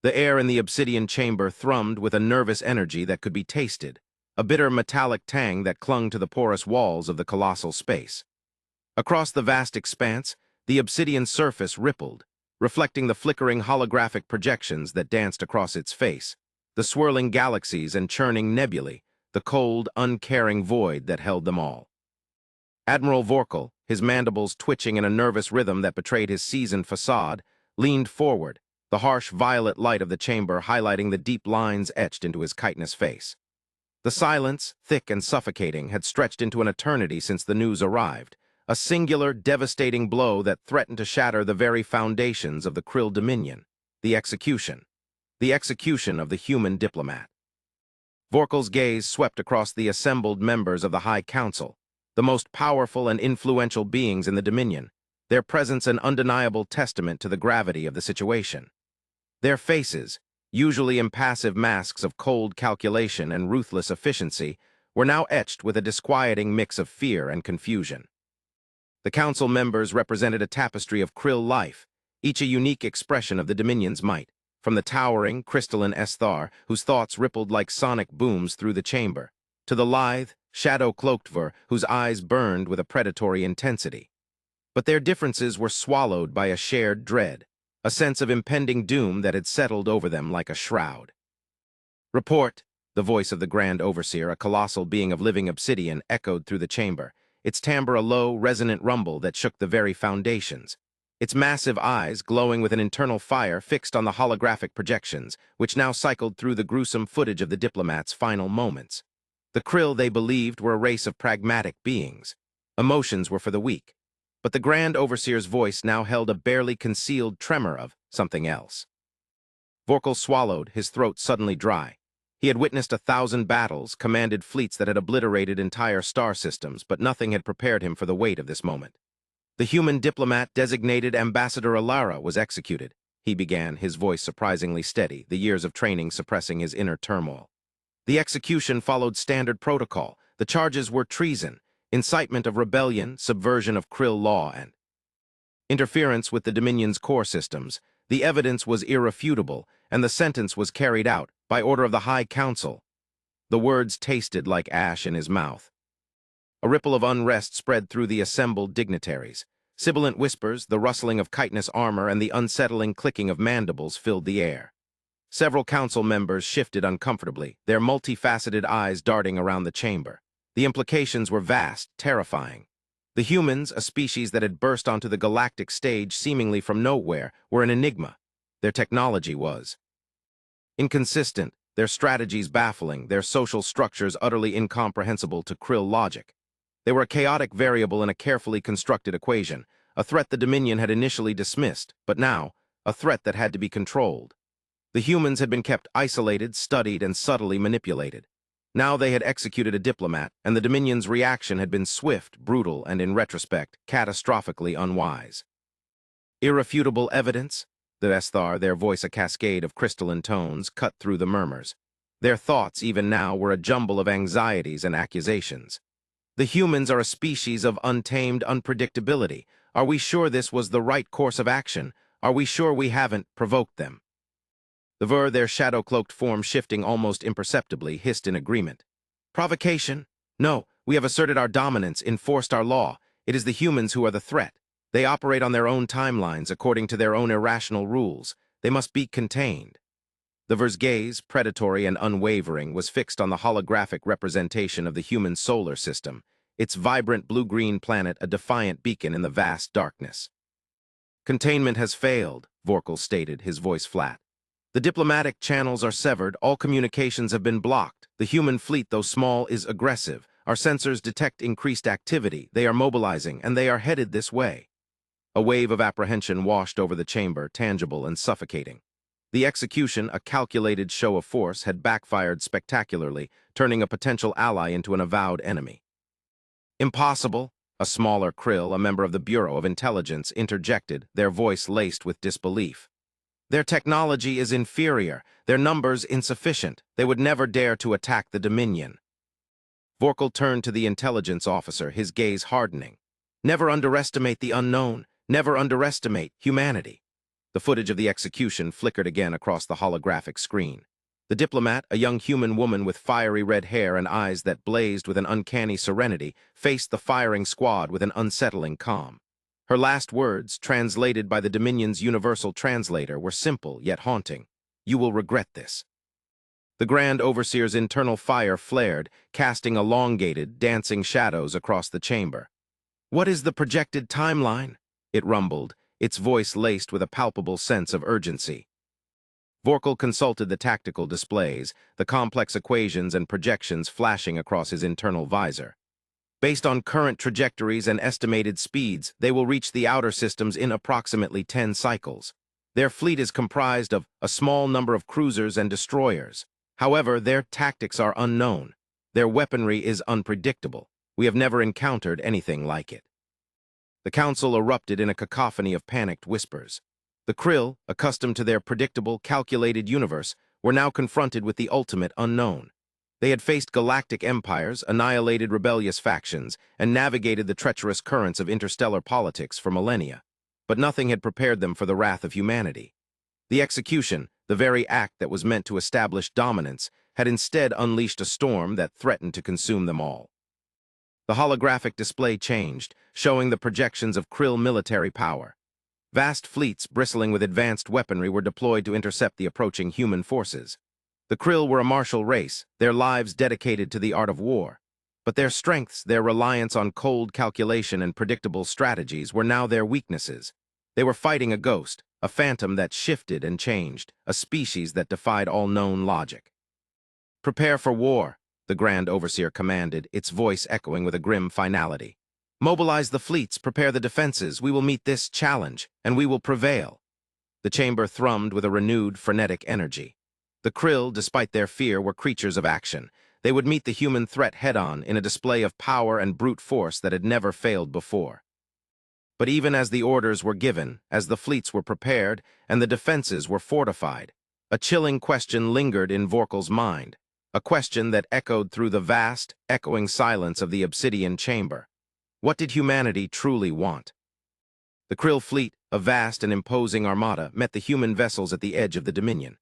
The air in the obsidian chamber thrummed with a nervous energy that could be tasted, a bitter metallic tang that clung to the porous walls of the colossal space. Across the vast expanse, the obsidian surface rippled, reflecting the flickering holographic projections that danced across its face, the swirling galaxies and churning nebulae, the cold, uncaring void that held them all. Admiral Vorkal, his mandibles twitching in a nervous rhythm that betrayed his seasoned facade, leaned forward, the harsh violet light of the chamber highlighting the deep lines etched into his chitinous face. The silence, thick and suffocating, had stretched into an eternity since the news arrived, a singular, devastating blow that threatened to shatter the very foundations of the Krill Dominion, the execution. The execution of the human diplomat. Vorkal's gaze swept across the assembled members of the High Council, the most powerful and influential beings in the Dominion, their presence an undeniable testament to the gravity of the situation. Their faces, usually impassive masks of cold calculation and ruthless efficiency, were now etched with a disquieting mix of fear and confusion. The council members represented a tapestry of Krill life, each a unique expression of the Dominion's might, from the towering, crystalline Esthar, whose thoughts rippled like sonic booms through the chamber, to the lithe, shadow-cloaked Ver, whose eyes burned with a predatory intensity. But their differences were swallowed by a shared dread, a sense of impending doom that had settled over them like a shroud. "Report," the voice of the Grand Overseer, a colossal being of living obsidian, echoed through the chamber, its timbre a low, resonant rumble that shook the very foundations, its massive eyes glowing with an internal fire fixed on the holographic projections, which now cycled through the gruesome footage of the diplomat's final moments. The Krill, they believed, were a race of pragmatic beings. Emotions were for the weak. But the Grand Overseer's voice now held a barely concealed tremor of something else. Vorkal swallowed, his throat suddenly dry. He had witnessed 1,000 battles, commanded fleets that had obliterated entire star systems, but nothing had prepared him for the weight of this moment. The human diplomat designated Ambassador Alara was executed, he began, his voice surprisingly steady, the years of training suppressing his inner turmoil. The execution followed standard protocol. The charges were treason, incitement of rebellion, subversion of Krill law, and interference with the Dominion's core systems. The evidence was irrefutable, and the sentence was carried out by order of the High Council. The words tasted like ash in his mouth. A ripple of unrest spread through the assembled dignitaries. Sibilant whispers, the rustling of chitinous armor, and the unsettling clicking of mandibles filled the air. Several council members shifted uncomfortably, their multifaceted eyes darting around the chamber. The implications were vast, terrifying. The humans, a species that had burst onto the galactic stage seemingly from nowhere, were an enigma. Their technology was inconsistent, their strategies baffling, their social structures utterly incomprehensible to Krill logic. They were a chaotic variable in a carefully constructed equation, a threat the Dominion had initially dismissed, but now, a threat that had to be controlled. The humans had been kept isolated, studied, and subtly manipulated. Now they had executed a diplomat, and the Dominion's reaction had been swift, brutal, and in retrospect, catastrophically unwise. Irrefutable evidence? The Esthar, their voice a cascade of crystalline tones, cut through the murmurs. Their thoughts, even now, were a jumble of anxieties and accusations. The humans are a species of untamed unpredictability. Are we sure this was the right course of action? Are we sure we haven't provoked them? The Ver, their shadow-cloaked form shifting almost imperceptibly, hissed in agreement. Provocation? No, we have asserted our dominance, enforced our law. It is the humans who are the threat. They operate on their own timelines, according to their own irrational rules. They must be contained. The Ver's gaze, predatory and unwavering, was fixed on the holographic representation of the human solar system, its vibrant blue-green planet a defiant beacon in the vast darkness. Containment has failed, Vorkal stated, his voice flat. The diplomatic channels are severed, all communications have been blocked. The human fleet, though small, is aggressive. Our sensors detect increased activity. They are mobilizing, and they are headed this way. A wave of apprehension washed over the chamber, tangible and suffocating. The execution, a calculated show of force, had backfired spectacularly, turning a potential ally into an avowed enemy. Impossible, a smaller Krill, a member of the Bureau of Intelligence, interjected, their voice laced with disbelief. Their technology is inferior, their numbers insufficient. They would never dare to attack the Dominion. Vorkal turned to the intelligence officer, his gaze hardening. Never underestimate the unknown, never underestimate humanity. The footage of the execution flickered again across the holographic screen. The diplomat, a young human woman with fiery red hair and eyes that blazed with an uncanny serenity, faced the firing squad with an unsettling calm. Her last words, translated by the Dominion's universal translator, were simple yet haunting. "You will regret this." The Grand Overseer's internal fire flared, casting elongated, dancing shadows across the chamber. "What is the projected timeline?" it rumbled, its voice laced with a palpable sense of urgency. Vorkal consulted the tactical displays, the complex equations and projections flashing across his internal visor. Based on current trajectories and estimated speeds, they will reach the outer systems in approximately 10 cycles. Their fleet is comprised of a small number of cruisers and destroyers. However, their tactics are unknown. Their weaponry is unpredictable. We have never encountered anything like it. The council erupted in a cacophony of panicked whispers. The Krill, accustomed to their predictable, calculated universe, were now confronted with the ultimate unknown. They had faced galactic empires, annihilated rebellious factions, and navigated the treacherous currents of interstellar politics for millennia. But nothing had prepared them for the wrath of humanity. The execution, the very act that was meant to establish dominance, had instead unleashed a storm that threatened to consume them all. The holographic display changed, showing the projections of Krill military power. Vast fleets bristling with advanced weaponry were deployed to intercept the approaching human forces. The Krill were a martial race, their lives dedicated to the art of war. But their strengths, their reliance on cold calculation and predictable strategies, were now their weaknesses. They were fighting a ghost, a phantom that shifted and changed, a species that defied all known logic. "Prepare for war," the Grand Overseer commanded, its voice echoing with a grim finality. "Mobilize the fleets, prepare the defenses. We will meet this challenge, and we will prevail." The chamber thrummed with a renewed, frenetic energy. The Krill, despite their fear, were creatures of action. They would meet the human threat head-on in a display of power and brute force that had never failed before. But even as the orders were given, as the fleets were prepared, and the defenses were fortified, a chilling question lingered in Vorkal's mind, a question that echoed through the vast, echoing silence of the obsidian chamber. What did humanity truly want? The Krill fleet, a vast and imposing armada, met the human vessels at the edge of the Dominion.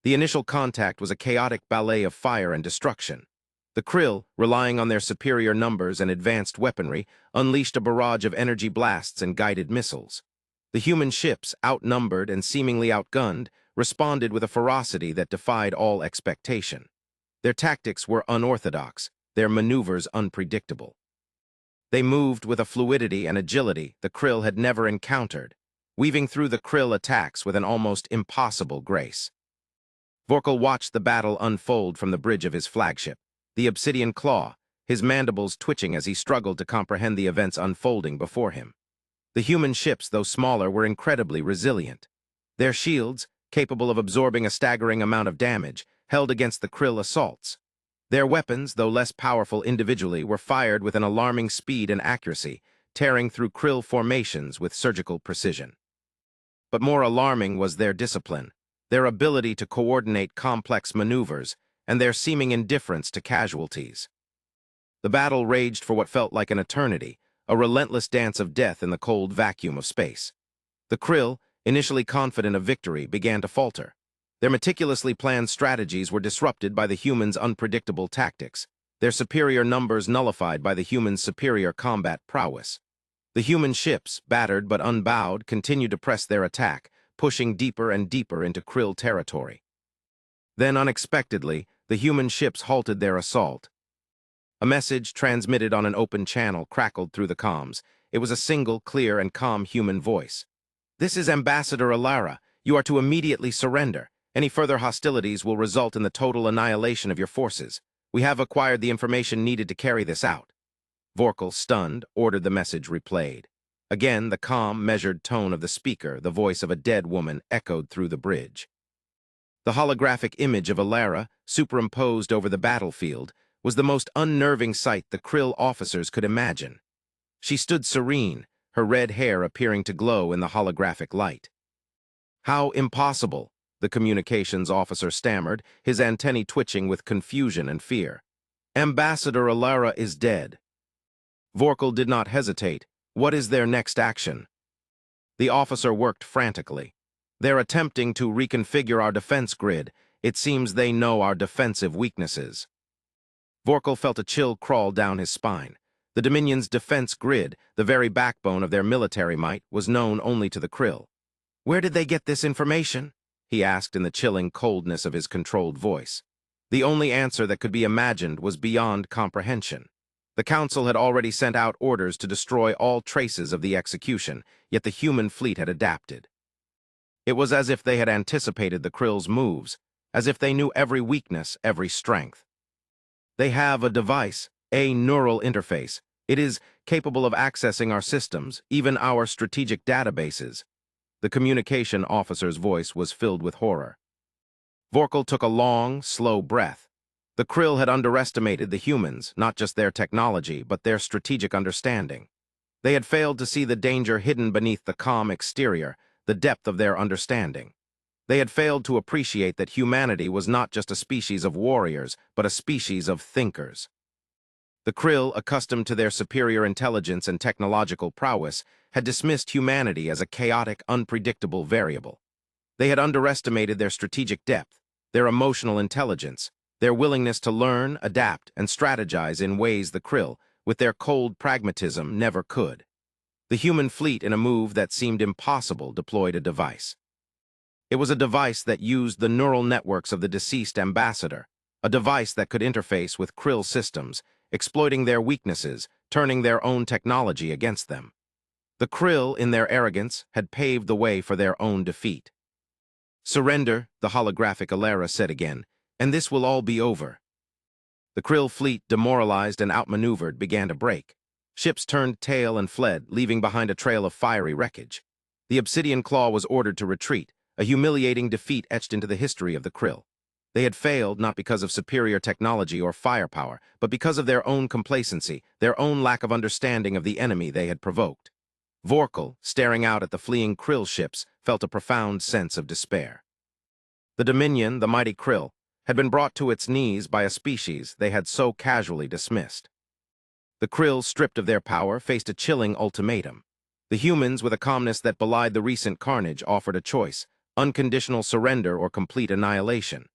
The initial contact was a chaotic ballet of fire and destruction. The Krill, relying on their superior numbers and advanced weaponry, unleashed a barrage of energy blasts and guided missiles. The human ships, outnumbered and seemingly outgunned, responded with a ferocity that defied all expectation. Their tactics were unorthodox, their maneuvers unpredictable. They moved with a fluidity and agility the Krill had never encountered, weaving through the Krill attacks with an almost impossible grace. Vorkal watched the battle unfold from the bridge of his flagship, the Obsidian Claw, his mandibles twitching as he struggled to comprehend the events unfolding before him. The human ships, though smaller, were incredibly resilient. Their shields, capable of absorbing a staggering amount of damage, held against the Krill assaults. Their weapons, though less powerful individually, were fired with an alarming speed and accuracy, tearing through Krill formations with surgical precision. But more alarming was their discipline, their ability to coordinate complex maneuvers, and their seeming indifference to casualties. The battle raged for what felt like an eternity, a relentless dance of death in the cold vacuum of space. The Krill, initially confident of victory, began to falter. Their meticulously planned strategies were disrupted by the humans' unpredictable tactics, their superior numbers nullified by the humans' superior combat prowess. The human ships, battered but unbowed, continued to press their attack, pushing deeper and deeper into Krill territory. Then, unexpectedly, the human ships halted their assault. A message transmitted on an open channel crackled through the comms. It was a single, clear, and calm human voice. "This is Ambassador Alara. You are to immediately surrender. Any further hostilities will result in the total annihilation of your forces. We have acquired the information needed to carry this out." Vorkal, stunned, ordered the message replayed. Again, the calm, measured tone of the speaker, the voice of a dead woman, echoed through the bridge. The holographic image of Alara, superimposed over the battlefield, was the most unnerving sight the Krill officers could imagine. She stood serene, her red hair appearing to glow in the holographic light. "How impossible," the communications officer stammered, his antennae twitching with confusion and fear. "Ambassador Alara is dead." Vorkal did not hesitate. "What is their next action?" The officer worked frantically. They're attempting to reconfigure our defense grid. It seems they know our defensive weaknesses. Vorkal felt a chill crawl down his spine. The Dominion's defense grid, the very backbone of their military might, was known only to the Krill. Where did they get this information? He asked in the chilling coldness of his controlled voice. The only answer that could be imagined was beyond comprehension. The Council had already sent out orders to destroy all traces of the execution, yet the human fleet had adapted. It was as if they had anticipated the Krill's moves, as if they knew every weakness, every strength. They have a device, a neural interface. It is capable of accessing our systems, even our strategic databases. The communication officer's voice was filled with horror. Vorkal took a long, slow breath. The Krill had underestimated the humans, not just their technology, but their strategic understanding. They had failed to see the danger hidden beneath the calm exterior, the depth of their understanding. They had failed to appreciate that humanity was not just a species of warriors, but a species of thinkers. The Krill, accustomed to their superior intelligence and technological prowess, had dismissed humanity as a chaotic, unpredictable variable. They had underestimated their strategic depth, their emotional intelligence, their willingness to learn, adapt, and strategize in ways the Krill, with their cold pragmatism, never could. The human fleet, in a move that seemed impossible, deployed a device. It was a device that used the neural networks of the deceased ambassador, a device that could interface with Krill systems, exploiting their weaknesses, turning their own technology against them. The Krill, in their arrogance, had paved the way for their own defeat. "Surrender," the holographic Alara said again, "and this will all be over." The Krill fleet, demoralized and outmaneuvered, began to break. Ships turned tail and fled, leaving behind a trail of fiery wreckage. The Obsidian Claw was ordered to retreat, a humiliating defeat etched into the history of the Krill. They had failed not because of superior technology or firepower, but because of their own complacency, their own lack of understanding of the enemy they had provoked. Vorkal, staring out at the fleeing Krill ships, felt a profound sense of despair. The Dominion, the mighty Krill, had been brought to its knees by a species they had so casually dismissed. The Krill, stripped of their power, faced a chilling ultimatum. The humans, with a calmness that belied the recent carnage, offered a choice: unconditional surrender or complete annihilation.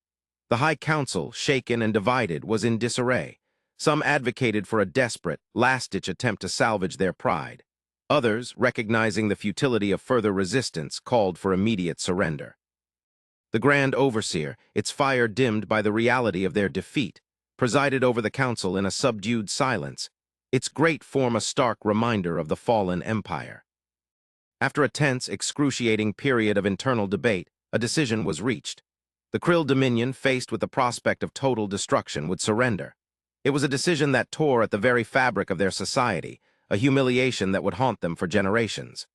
The High Council, shaken and divided, was in disarray. Some advocated for a desperate, last-ditch attempt to salvage their pride. Others, recognizing the futility of further resistance, called for immediate surrender. The Grand Overseer, its fire dimmed by the reality of their defeat, presided over the council in a subdued silence, its great form a stark reminder of the fallen empire. After a tense, excruciating period of internal debate, a decision was reached. The Krill Dominion, faced with the prospect of total destruction, would surrender. It was a decision that tore at the very fabric of their society, a humiliation that would haunt them for generations.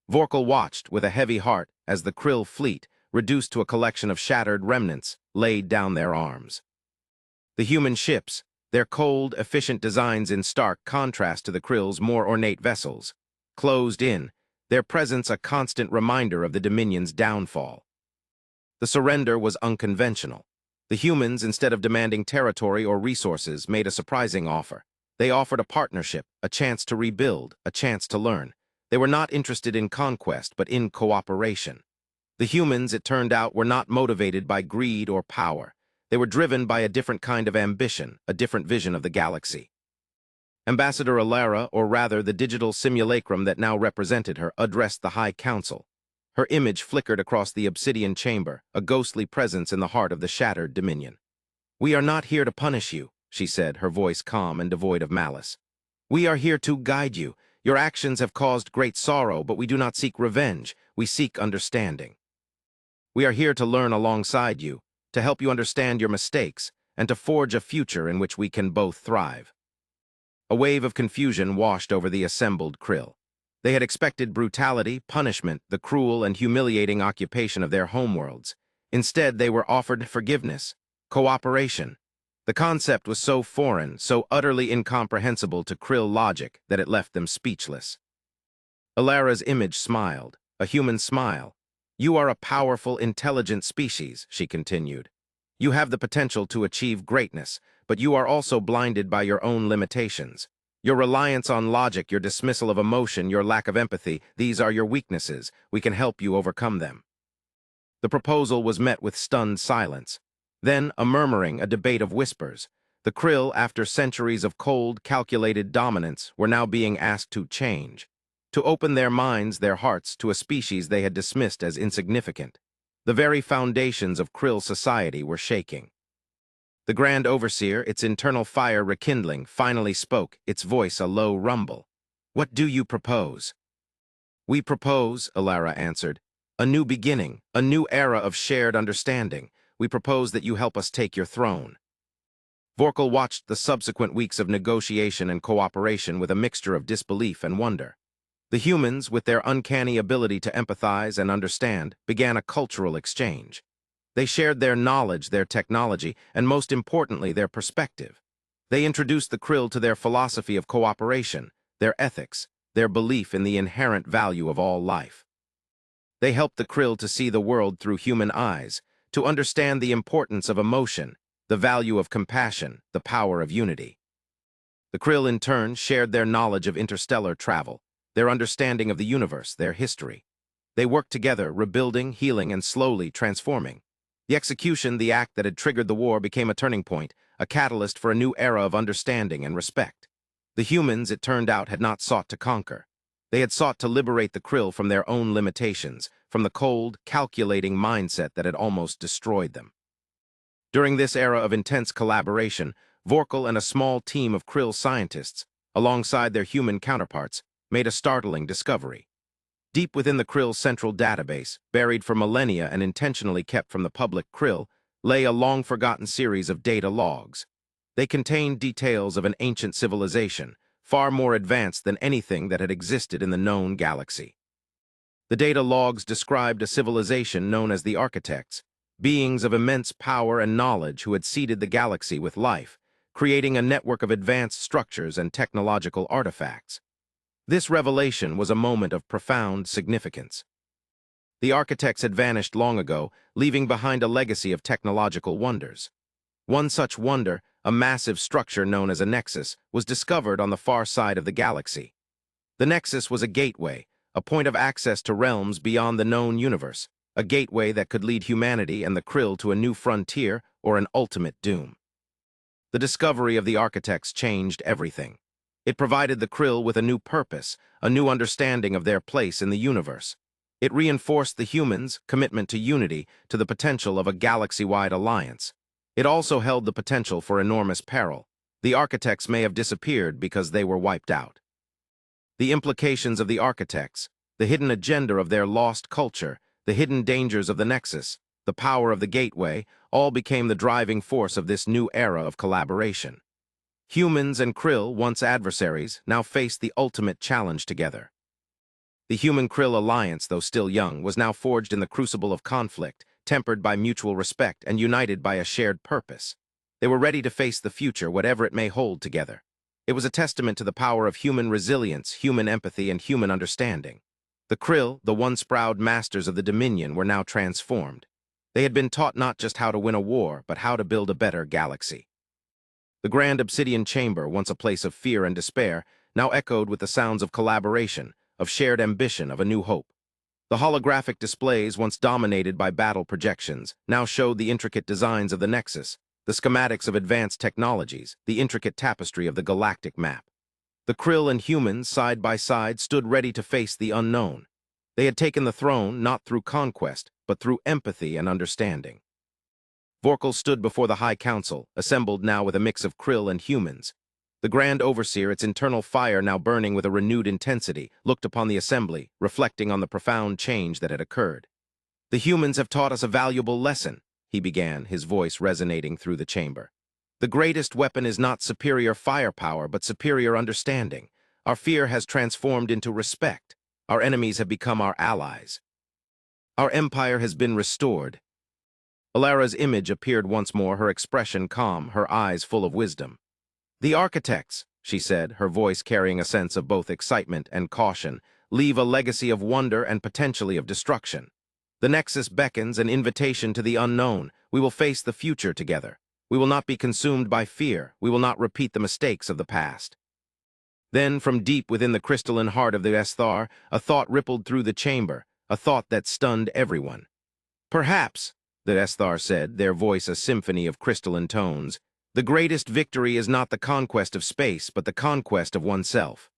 Vorkal watched with a heavy heart as the Krill fleet, reduced to a collection of shattered remnants, laid down their arms. The human ships, their cold, efficient designs in stark contrast to the Krill's more ornate vessels, closed in, their presence a constant reminder of the Dominion's downfall. The surrender was unconventional. The humans, instead of demanding territory or resources, made a surprising offer. They offered a partnership, a chance to rebuild, a chance to learn. They were not interested in conquest, but in cooperation. The humans, it turned out, were not motivated by greed or power. They were driven by a different kind of ambition, a different vision of the galaxy. Ambassador Alara, or rather the digital simulacrum that now represented her, addressed the High Council. Her image flickered across the obsidian chamber, a ghostly presence in the heart of the shattered Dominion. "We are not here to punish you," she said, her voice calm and devoid of malice. "We are here to guide you. Your actions have caused great sorrow, but we do not seek revenge. We seek understanding. We are here to learn alongside you, to help you understand your mistakes, and to forge a future in which we can both thrive." A wave of confusion washed over the assembled Krill. They had expected brutality, punishment, the cruel and humiliating occupation of their homeworlds. Instead, they were offered forgiveness, cooperation. The concept was so foreign, so utterly incomprehensible to Krill logic that it left them speechless. Alara's image smiled, a human smile. "You are a powerful, intelligent species," she continued. "You have the potential to achieve greatness, but you are also blinded by your own limitations. Your reliance on logic, your dismissal of emotion, your lack of empathy, these are your weaknesses. We can help you overcome them." The proposal was met with stunned silence. Then a murmuring, a debate of whispers. The Krill, after centuries of cold, calculated dominance, were now being asked to change, to open their minds, their hearts, to a species they had dismissed as insignificant. The very foundations of Krill society were shaking. The Grand Overseer, its internal fire rekindling, finally spoke, its voice a low rumble. "What do you propose?" "We propose," Alara answered, "a new beginning, a new era of shared understanding. We propose that you help us take your throne." Vorkal watched the subsequent weeks of negotiation and cooperation with a mixture of disbelief and wonder. The humans, with their uncanny ability to empathize and understand, began a cultural exchange. They shared their knowledge, their technology, and most importantly, their perspective. They introduced the Krill to their philosophy of cooperation, their ethics, their belief in the inherent value of all life. They helped the Krill to see the world through human eyes, to understand the importance of emotion, the value of compassion, the power of unity. The Krill, in turn, shared their knowledge of interstellar travel, their understanding of the universe, their history. They worked together, rebuilding, healing, and slowly transforming. The execution, the act that had triggered the war, became a turning point, a catalyst for a new era of understanding and respect. The humans, it turned out, had not sought to conquer. They had sought to liberate the Krill from their own limitations, from the cold, calculating mindset that had almost destroyed them. During this era of intense collaboration, Vorkal and a small team of Krill scientists, alongside their human counterparts, made a startling discovery. Deep within the Krill's central database, buried for millennia and intentionally kept from the public Krill, lay a long-forgotten series of data logs. They contained details of an ancient civilization, far more advanced than anything that had existed in the known galaxy. The data logs described a civilization known as the Architects, beings of immense power and knowledge who had seeded the galaxy with life, creating a network of advanced structures and technological artifacts. This revelation was a moment of profound significance. The Architects had vanished long ago, leaving behind a legacy of technological wonders. One such wonder, a massive structure known as a nexus, was discovered on the far side of the galaxy. The nexus was a gateway, a point of access to realms beyond the known universe, a gateway that could lead humanity and the Krill to a new frontier or an ultimate doom. The discovery of the Architects changed everything. It provided the Krill with a new purpose, a new understanding of their place in the universe. It reinforced the humans' commitment to unity, to the potential of a galaxy-wide alliance. It also held the potential for enormous peril. The Architects may have disappeared because they were wiped out. The implications of the Architects, the hidden agenda of their lost culture, the hidden dangers of the Nexus, the power of the Gateway, all became the driving force of this new era of collaboration. Humans and Krill, once adversaries, now faced the ultimate challenge together. The Human-Krill alliance, though still young, was now forged in the crucible of conflict, tempered by mutual respect and united by a shared purpose. They were ready to face the future, whatever it may hold, together. It was a testament to the power of human resilience, human empathy, and human understanding. The Krill, the once proud masters of the Dominion, were now transformed. They had been taught not just how to win a war, but how to build a better galaxy. The grand obsidian chamber, once a place of fear and despair, now echoed with the sounds of collaboration, of shared ambition, of a new hope. The holographic displays, once dominated by battle projections, now showed the intricate designs of the Nexus, the schematics of advanced technologies, the intricate tapestry of the galactic map. The Krill and humans, side by side, stood ready to face the unknown. They had taken the throne not through conquest, but through empathy and understanding. Vorkal stood before the High Council, assembled now with a mix of Krill and humans. The Grand Overseer, its internal fire now burning with a renewed intensity, looked upon the assembly, reflecting on the profound change that had occurred. "The humans have taught us a valuable lesson," he began, his voice resonating through the chamber. "The greatest weapon is not superior firepower, but superior understanding. Our fear has transformed into respect. Our enemies have become our allies. Our empire has been restored." Alara's image appeared once more, her expression calm, her eyes full of wisdom. "The Architects," she said, her voice carrying a sense of both excitement and caution, "leave a legacy of wonder and potentially of destruction. The Nexus beckons an invitation to the unknown. We will face the future together. We will not be consumed by fear. We will not repeat the mistakes of the past." Then, from deep within the crystalline heart of the Esthar, a thought rippled through the chamber, a thought that stunned everyone. Perhaps, the Esthar said, their voice a symphony of crystalline tones, the greatest victory is not the conquest of space, but the conquest of oneself.